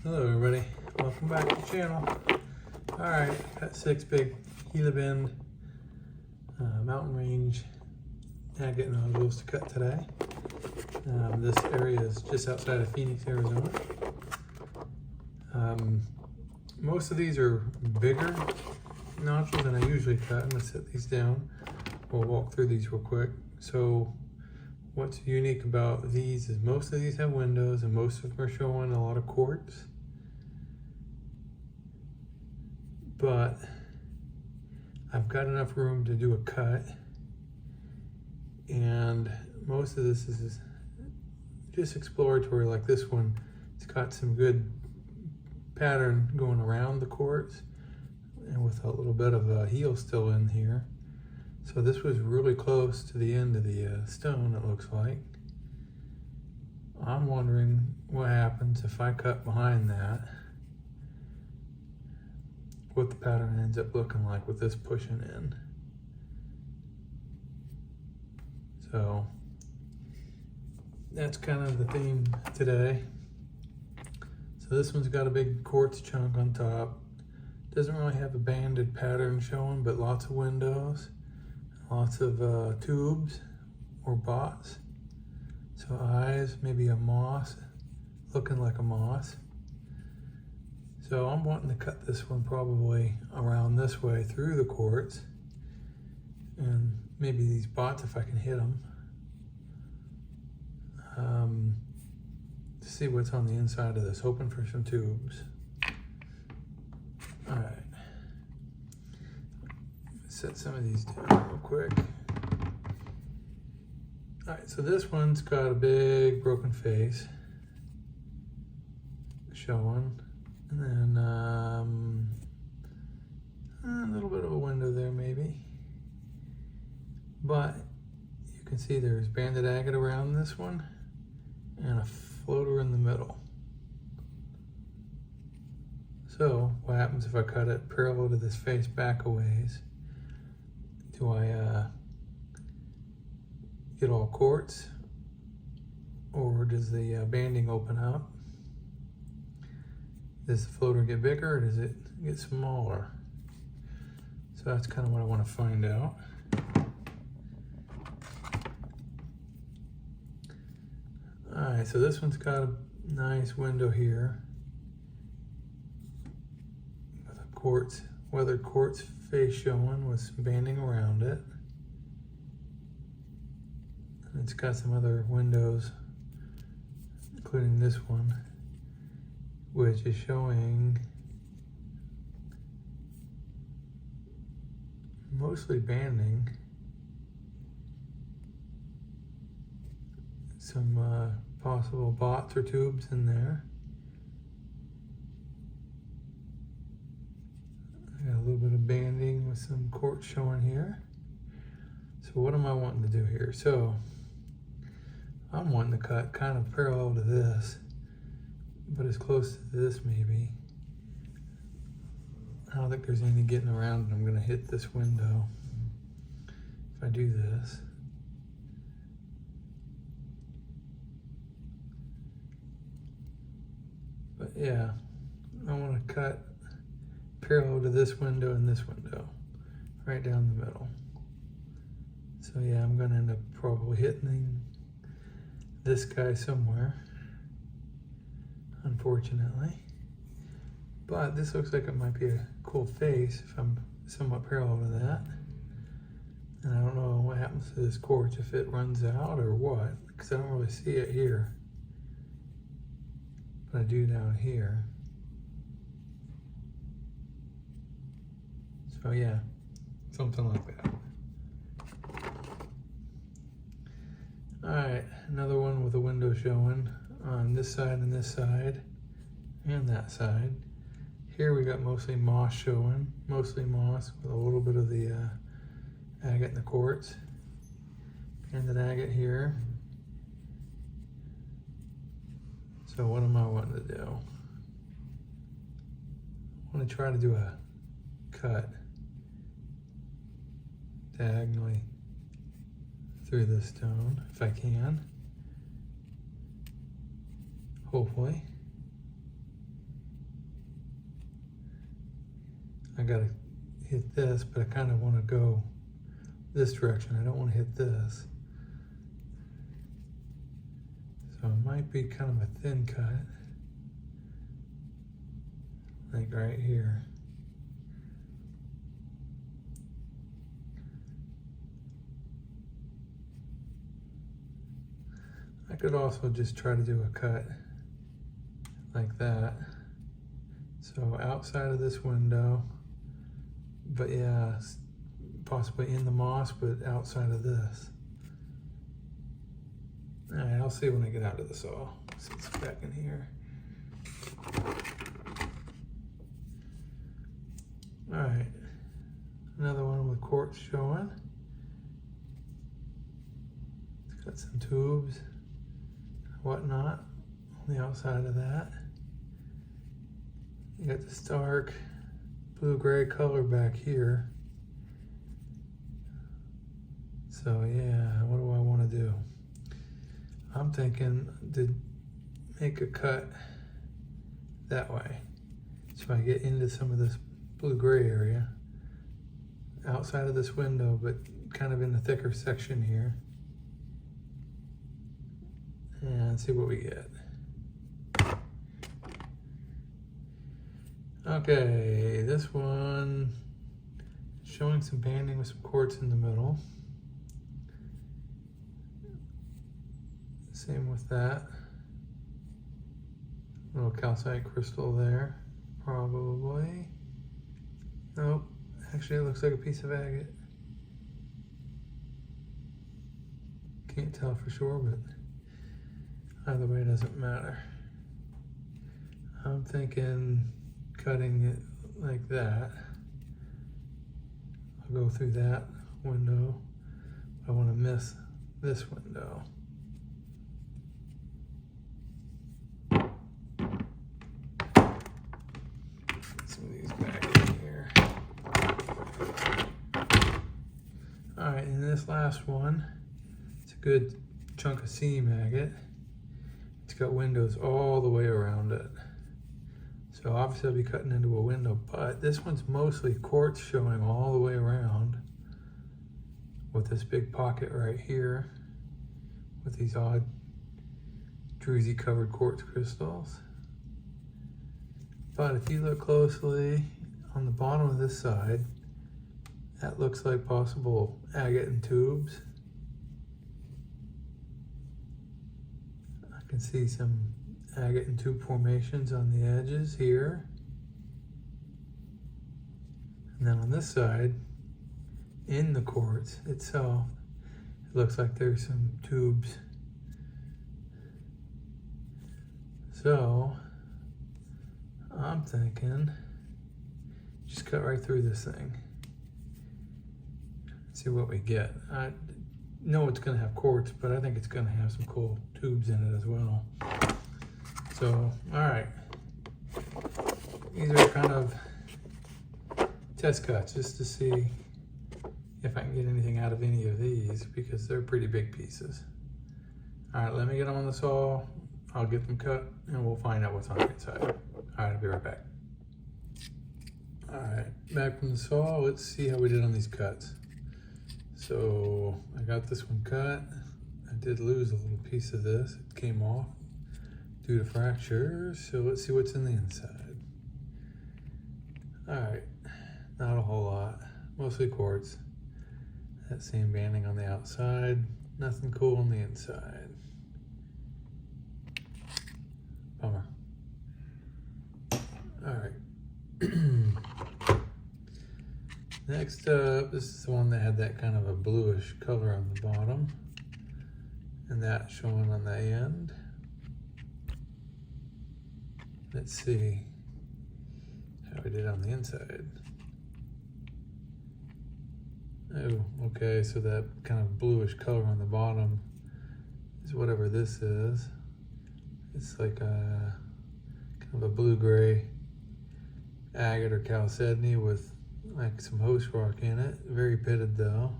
Hello everybody, welcome back to the channel. Alright, got 6 big Gila Bend mountain range agate nodules to cut today. This area is just outside of Phoenix, Arizona. Most of these are bigger nodules than I usually cut. I'm going to set these down. We'll walk through these real quick. So what's unique about these is most of these have windows and most of them are showing a lot of quartz. But I've got enough room to do a cut, and most of this is just exploratory. Like this one, it's got some good pattern going around the quartz and with a little bit of a heel still in here. So this was really close to the end of the stone, it looks like. I'm wondering what happens if I cut behind that, what the pattern ends up looking like with this pushing in. So that's kind of the theme today. So this one's got a big quartz chunk on top. Doesn't really have a banded pattern showing, but lots of windows, lots of tubes or bots. So eyes, maybe a moss, looking like a moss. So I'm wanting to cut this one probably around this way through the quartz, and maybe these bots if I can hit them. To see what's on the inside of this, hoping for some tubes. All right, set some of these down real quick. All right, so this one's got a big broken face showing. And then a little bit of a window there maybe. But you can see there's banded agate around this one and a floater in the middle. So what happens if I cut it parallel to this face back a ways? Do I get all quartz, or does the banding open up? Does the floater get bigger or does it get smaller? So that's kind of what I want to find out. Alright, so this one's got a nice window here with a quartz, weathered quartz face showing with some banding around it. And it's got some other windows, including this one, which is showing mostly banding, some possible bots or tubes in there. I got a little bit of banding with some quartz showing here. So what am I wanting to do here? So I'm wanting to cut kind of parallel to this, but as close to this maybe. I don't think there's any getting around it. I'm gonna hit this window if I do this. But yeah, I wanna cut parallel to this window and this window, right down the middle. So yeah, I'm gonna end up probably hitting this guy somewhere, unfortunately. But this looks like it might be a cool face if I'm somewhat parallel to that. And I don't know what happens to this quartz, if it runs out or what, because I don't really see it here. But I do down here. So yeah, something like that. All right, another one with a window showing on this side and this side and that side. Here we got mostly moss showing, mostly moss with a little bit of the agate and the quartz. Banded agate here. So what am I wanting to do? I want to try to do a cut diagonally through the stone if I can. Hopefully. I gotta hit this, but I kind of want to go this direction. I don't want to hit this. So it might be kind of a thin cut, like right here. I could also just try to do a cut like that. So outside of this window, but yeah, possibly in the moss, but outside of this. All right, I'll see when I get out of the saw. It's back in here. All right, another one with quartz showing. It's got some tubes, whatnot on the outside of that. You got this dark blue-gray color back here. So yeah, what do I want to do? I'm thinking to make a cut that way. So I get into some of this blue-gray area outside of this window, but kind of in the thicker section here. And see what we get. Okay, this one showing some banding with some quartz in the middle. Same with that. Little calcite crystal there, probably. Nope, actually it looks like a piece of agate. Can't tell for sure, but either way it doesn't matter. I'm thinking cutting it like that. I'll go through that window. I want to miss this window. Some of these back in here. All right, and this last one, it's a good chunk of seam agate. It's got windows all the way around it. So obviously I'll be cutting into a window, but this one's mostly quartz showing all the way around with this big pocket right here with these odd druzy covered quartz crystals. But if you look closely on the bottom of this side, that looks like possible agate and tubes. I can see some agate and tube formations on the edges here. And then on this side, in the quartz itself, it looks like there's some tubes. So I'm thinking, just cut right through this thing. See what we get. I know it's gonna have quartz, but I think it's gonna have some cool tubes in it as well. So, all right. These are kind of test cuts just to see if I can get anything out of any of these because they're pretty big pieces. All right, let me get them on the saw. I'll get them cut and we'll find out what's on the inside. All right, I'll be right back. All right, back from the saw. Let's see how we did on these cuts. So I got this one cut. I did lose a little piece of this. It came off due to fractures. So let's see what's in the inside. All right, not a whole lot, mostly quartz. That same banding on the outside, nothing cool on the inside. Bummer. All right. Next up, this is the one that had that kind of a bluish color on the bottom, and that showing on the end. Let's see how we did on the inside. Oh, okay, so that kind of bluish color on the bottom is whatever this is. It's like a kind of a blue-gray agate or chalcedony with like some host rock in it. Very pitted though,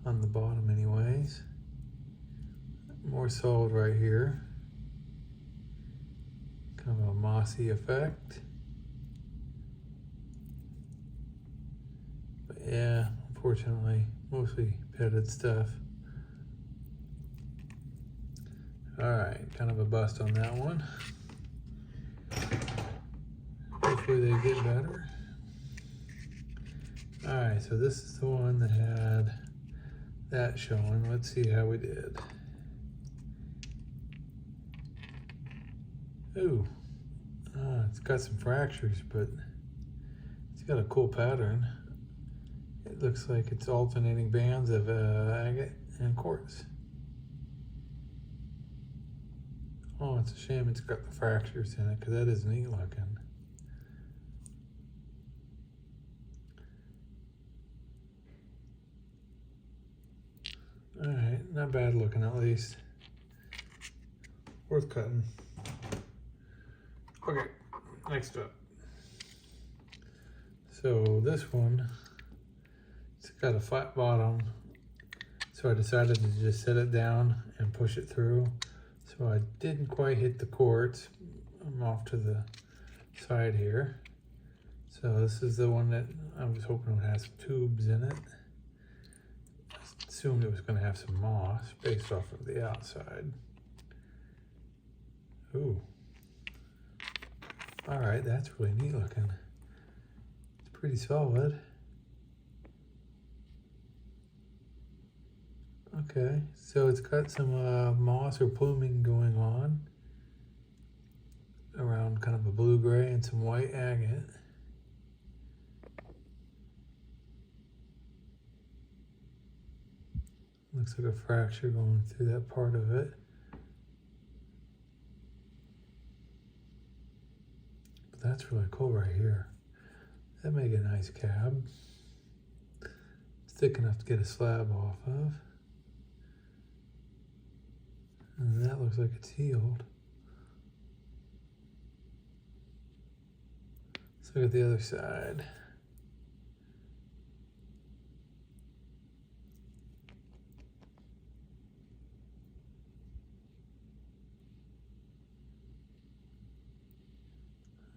on the bottom anyways. More solid right here. Kind of a mossy effect. Yeah, unfortunately, mostly pitted stuff. All right, kind of a bust on that one. Hopefully they get better. All right, so this is the one that had that showing. Let's see how we did. Ooh, it's got some fractures, but it's got a cool pattern. It looks like it's alternating bands of agate and quartz. Oh, it's a shame it's got the fractures in it, because that is neat looking. All right, not bad looking at least. Worth cutting. Okay, next up. So this one, it's got a flat bottom. So I decided to just set it down and push it through. So I didn't quite hit the quartz. I'm off to the side here. So this is the one that I was hoping would have some tubes in it. I assumed it was going to have some moss based off of the outside. Ooh. All right, that's really neat looking. It's pretty solid. Okay, so it's got some moss or pluming going on around kind of a blue-gray and some white agate. Looks like a fracture going through that part of it. But that's really cool right here. That make a nice cab. It's thick enough to get a slab off of. And that looks like it's healed. Let's look at the other side.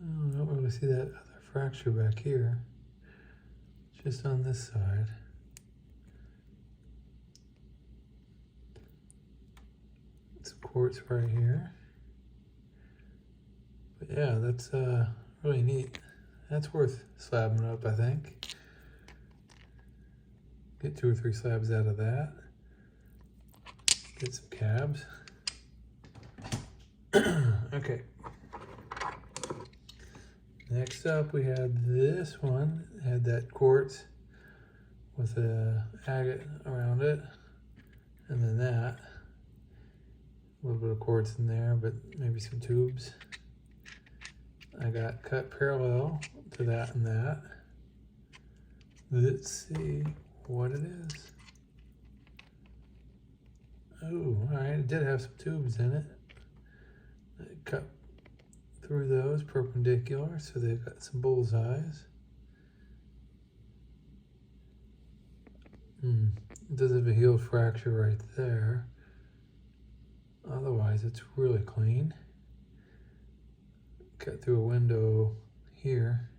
I don't really see that other fracture back here. Just on this side. Some quartz right here. But yeah, that's really neat. That's worth slabbing up, I think. Get 2 or 3 slabs out of that. Get some cabs. Okay. Next up, we had this one. It had that quartz with a agate around it. And then that. A little bit of quartz in there, but maybe some tubes. I got cut parallel to that and that. Let's see what it is. Oh, all right, it did have some tubes in it. I cut through those perpendicular, so they've got some bullseyes. It does have a healed fracture right there. Otherwise, it's really clean. Cut through a window here.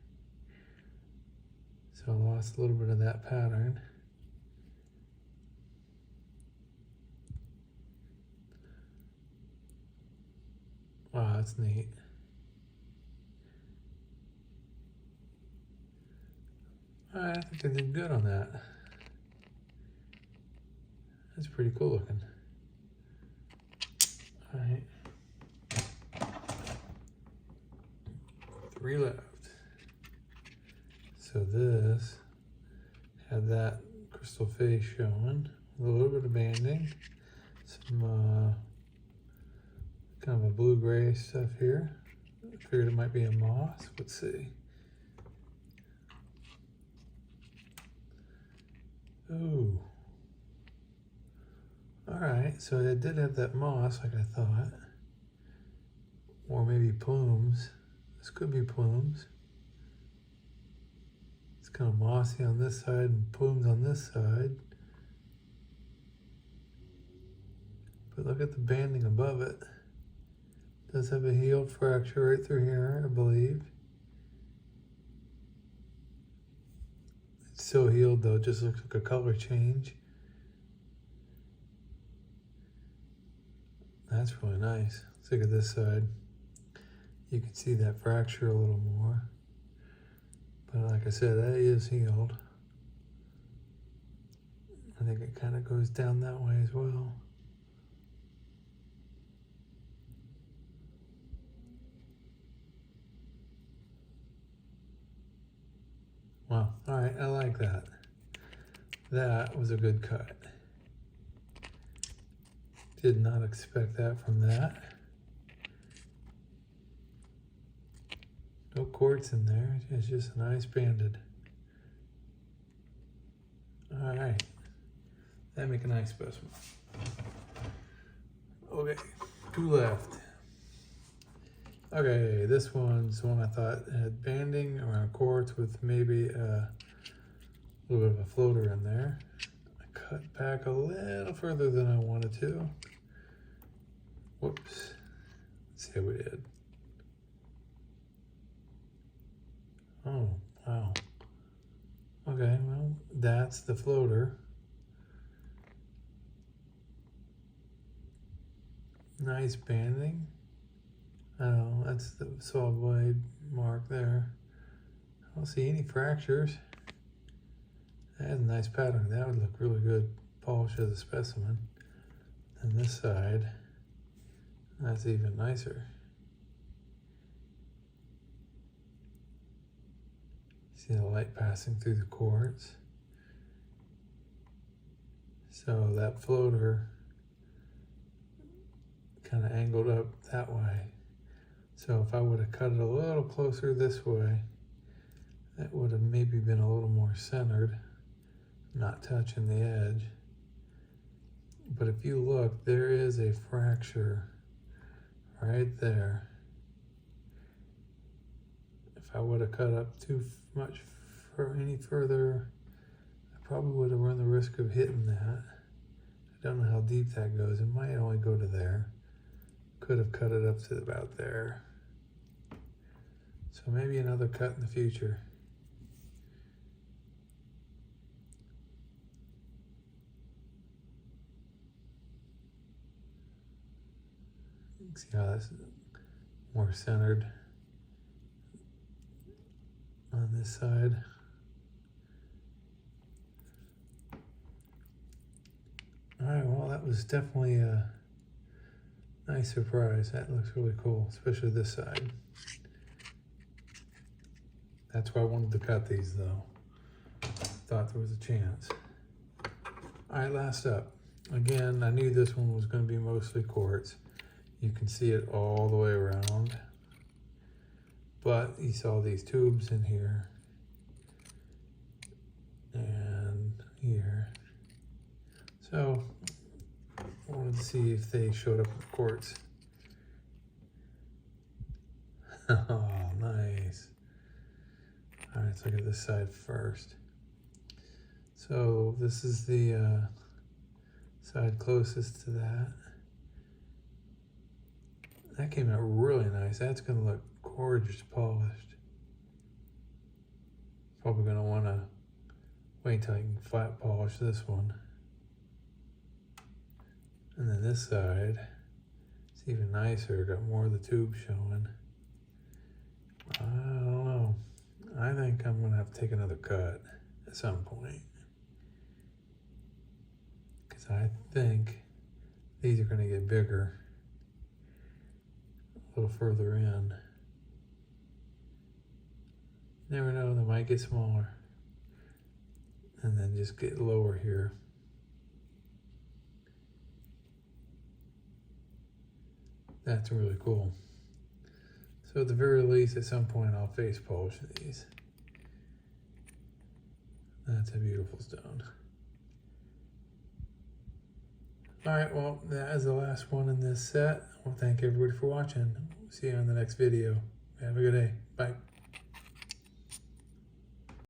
So I lost a little bit of that pattern. Wow, that's neat. I think I did good on that. That's pretty cool looking. All right. 3 left. So this had that crystal face showing, a little bit of banding, some kind of a blue-gray stuff here. I figured it might be a moss. Let's see. Ooh. All right, so it did have that moss like I thought. Or maybe plumes. This could be plumes. It's kind of mossy on this side and plumes on this side. But look at the banding above it. It does have a healed fracture right through here, I believe. Let's still healed though, it just looks like a color change. That's really nice. Let's look at this side. You can see that fracture a little more. But like I said, that is healed. I think it kind of goes down that way as well. Wow, all right, I like that. That was a good cut. Did not expect that from that. No quartz in there, it's just a nice banded. All right, that make a nice specimen. Okay, 2 left. Okay, this one's one I thought had banding around quartz with maybe a little bit of a floater in there. I cut back a little further than I wanted to. Whoops. Let's see how we did. Oh, wow. Okay, well, that's the floater. Nice banding. Oh, that's the saw blade mark there. I don't see any fractures. That has a nice pattern. That would look really good polished as a specimen. And this side, that's even nicer. See the light passing through the quartz. So that floater kind of angled up that way. So if I would have cut it a little closer this way, that would have maybe been a little more centered, not touching the edge. But if you look, there is a fracture right there. If I would have cut up too much for any further, I probably would have run the risk of hitting that. I don't know how deep that goes. It might only go to there. Could have cut it up to about there. So maybe another cut in the future. You can see how that's more centered on this side. All right, well, that was definitely a nice surprise. That looks really cool, especially this side. That's why I wanted to cut these though. Thought there was a chance. All right, last up. Again, I knew this one was going to be mostly quartz. You can see it all the way around. But you saw these tubes in here and here. So I wanted to see if they showed up with quartz. Oh, nice. All right, let's look at this side first. So this is the side closest to that. That came out really nice. That's gonna look gorgeous polished. Probably gonna wanna wait till I can flat polish this one. And then this side, it's even nicer, got more of the tube showing. I don't know. I think I'm gonna have to take another cut at some point. Because I think these are gonna get bigger a little further in. Never know, they might get smaller. And then just get lower here. That's really cool. So at the very least, at some point, I'll face polish these. That's a beautiful stone. All right, well, that is the last one in this set. I want to thank everybody for watching. See you on the next video. Have a good day. Bye.